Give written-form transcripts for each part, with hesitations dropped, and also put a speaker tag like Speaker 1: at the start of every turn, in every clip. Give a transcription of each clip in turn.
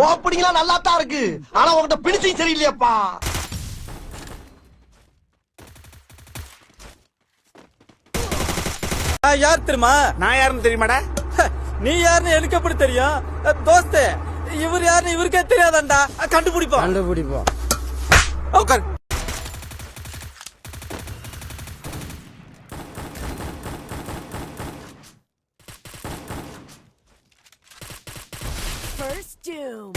Speaker 1: ஓப்பனிங்லாம் நல்லா தான் இருக்கு, ஆனா உன்கிட்ட பினிஷிங் சரியில்லையாப்பா.
Speaker 2: யார் தெரியுமா?
Speaker 3: நான் யாருன்னு தெரியுமாடா?
Speaker 2: நீ யாருன்னு எனக்கு எப்படி தெரியும்? தோஸ்தே, இவர் யாருன்னு இவருக்கே தெரியாதாண்டா. கண்டுபிடிப்போம்.
Speaker 3: உட்கார்.
Speaker 4: First doom.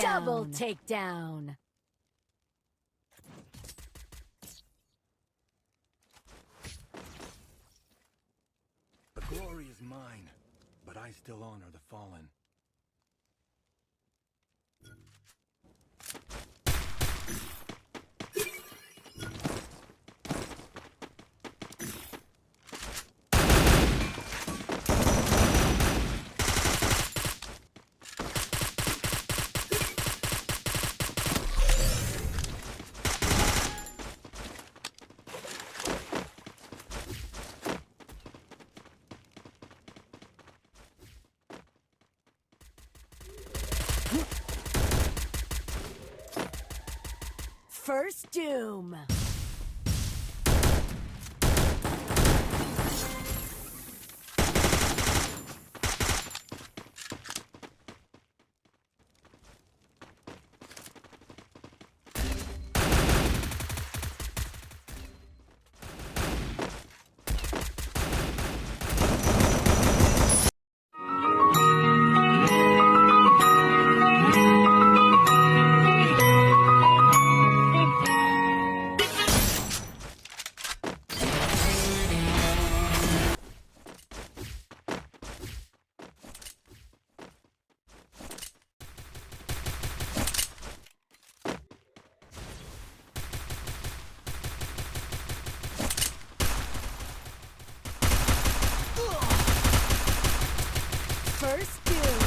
Speaker 4: Double takedown.
Speaker 5: The glory is mine, but I still honor the fallen.
Speaker 4: First doom. First doom.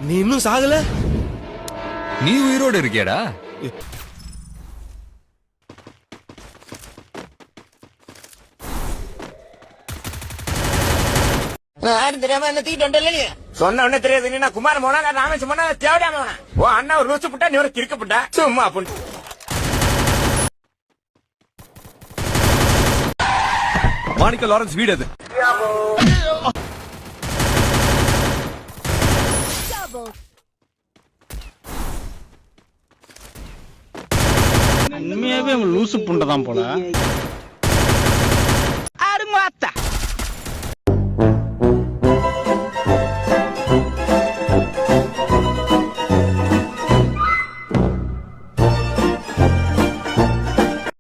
Speaker 1: நீ இன்னும் சாகல?
Speaker 6: நீ உயிரோடு இருக்கியடா?
Speaker 3: தெரியாம என்ன தீட்டு சொன்ன உடனே தெரியாது. நீ குமார போனா ராமேஷ் போனா தேவையான ஓ அண்ணா ஒரு ரோசு புட்டா நீ ஒரு கிறுக்கப்பட்டா சும்மா அப்படின்னு.
Speaker 6: மாணிக்க லாரன்ஸ் வீடு அது.
Speaker 4: Double.
Speaker 7: உண்மையாவே அவன் லூசு புண்டதான் போல.